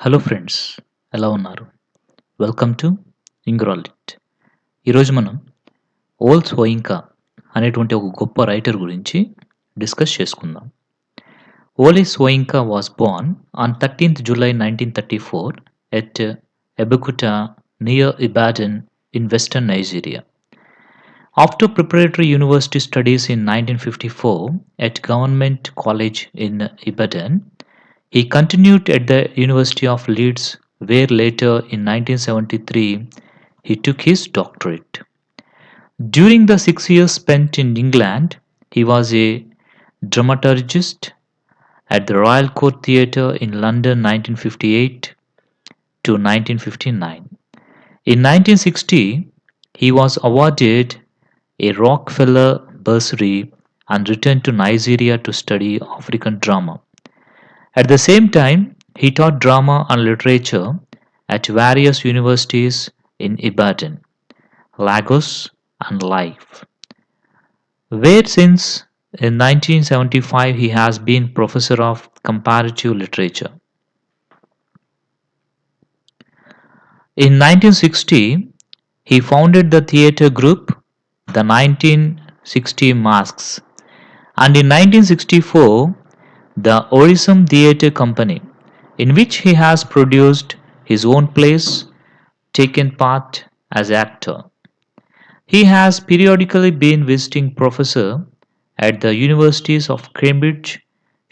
Hello friends, ఎలా ఉన్నారు? Welcome to ఇంగ్రాలిట్. ఈరోజు మనం ఓల్ సోయింకా అనేటువంటి ఒక గొప్ప రైటర్ గురించి డిస్కస్ చేసుకుందాం. Ole Soyinka was born on 13th July 1934 at Abeokuta near Ibadan in western Nigeria. After preparatory university studies in 1954 at Government College in Ibadan, he continued at the University of Leeds, where later in 1973 he took his doctorate. During the 6 years spent in England, he was a dramaturgist at the Royal Court Theatre in London 1958 to 1959. In 1960, he was awarded a Rockefeller bursary and returned to Nigeria to study African drama. At the same time, he taught drama and literature at various universities in Ibadan, Lagos, and Life, where since in 1975 he has been professor of comparative literature. In 1960, he founded the theatre group the 1960 Masks, and in 1964 the Orisum Theatre Company, in which he has produced his own plays, taken part as actor. He has periodically been visiting professor at the universities of Cambridge,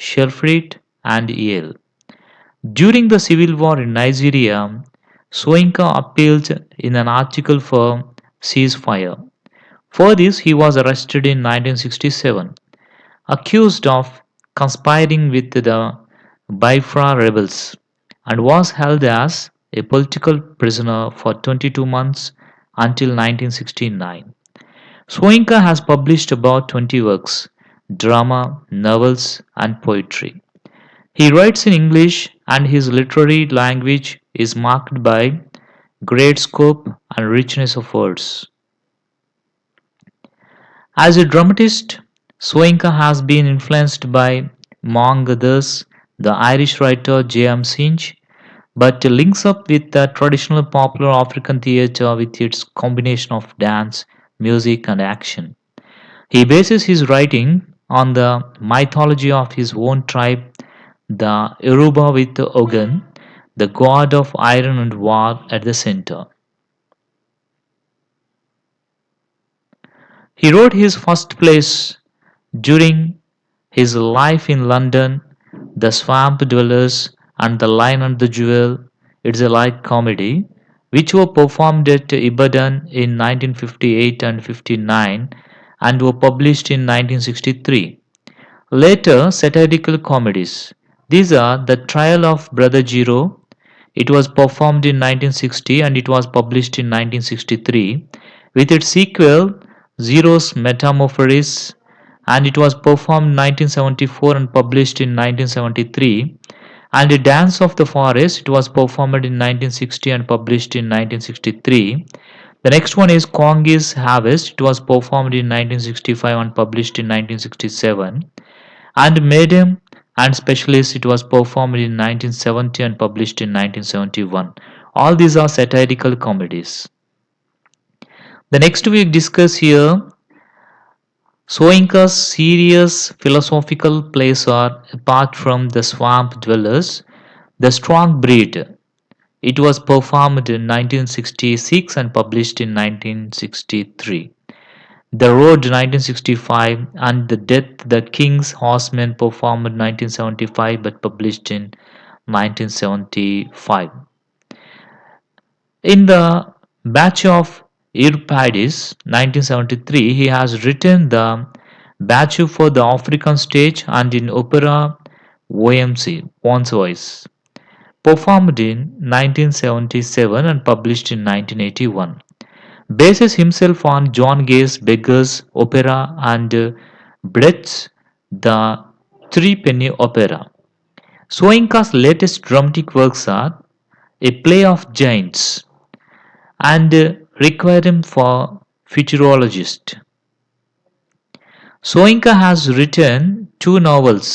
Sheffield, and Yale. During the civil war in Nigeria, Soyinka appealed in an article for ceasefire. For this, he was arrested in 1967, accused of conspiring with the Biafra rebels, and was held as a political prisoner for 22 months until 1969. Soyinka has published about 20 works, drama, novels, and poetry. He writes in English, and his literary language is marked by great scope and richness of words. As a dramatist, Soyinka has been influenced by, among others, the Irish writer J.M. Singe, but links up with the traditional popular African theatre with its combination of dance, music, and action. He bases his writing on the mythology of his own tribe, the Yoruba, with Ogun, the god of iron and war, at the center. He wrote his first plays during his life in London, The Swamp Dwellers and The Lion and the Jewel. It's a light comedy, which were performed at Ibadan in 1958 and 59 and were published in 1963. Later, satirical comedies. These are The Trial of Brother Jiro. It was performed in 1960 and it was published in 1963, with its sequel Zero's Metamorphosis, and it was performed in 1974 and published in 1973. And The Dance of the Forest, it was performed in 1960 and published in 1963. The next one is Kongi's Harvest, it was performed in 1965 and published in 1967. And Medium and Specialist, it was performed in 1970 and published in 1971. All these are satirical comedies. The next we discuss here, Soyinka's serious philosophical plays are, apart from The Swamp Dwellers, The Strong Breed. It was performed in 1966 and published in 1963. The Road 1965 and The Death the King's Horseman performed in 1975 but published in 1975. In the Batch of Euripides 1973, he has written the Batch for the African stage and in opera OMC, One's Voice, performed in 1977 and published in 1981. Bases himself on John Gay's Beggars Opera and Brecht's The Threepenny Opera. Soyinka's latest dramatic works are A Play of Giants and Requiem for Futurologist. Soyinka has written two novels,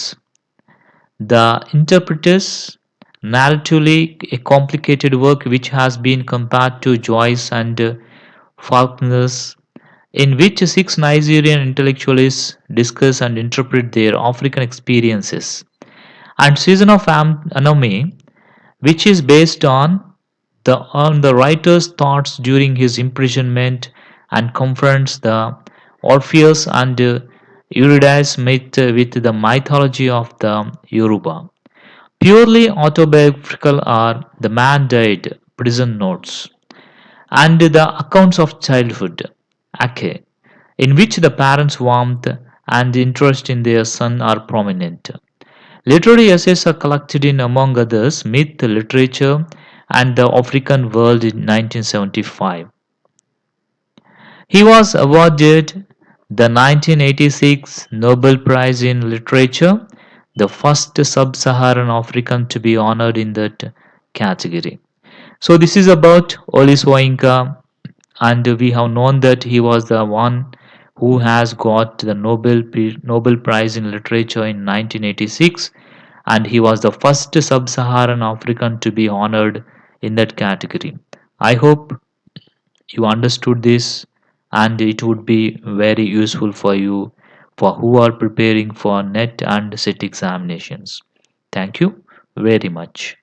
The Interpreters narratively a complicated work which has been compared to Joyce and Faulkner's, in which six Nigerian intellectuals discuss and interpret their African experiences, and Season of Anome, which is based on the writer's thoughts during his imprisonment and confronts the Orpheus and Eurydice myth with the mythology of the Yoruba. Purely autobiographical are The Man Died, Prison Notes, and the accounts of childhood, Ake, in which the parents' warmth and interest in their son are prominent. Literary essays are collected in, among others, Myth, Literature, and the African World in 1975. He was awarded the 1986 Nobel Prize in Literature, the first sub-Saharan African to be honored in that category. So this is about Wole Soyinka, and we have known that he was the one who has got the Nobel Prize in Literature in 1986, and he was the first sub-Saharan African to be honored in that category. I hope you understood this, and it would be very useful for you for who are preparing for net and set examinations. Thank you very much.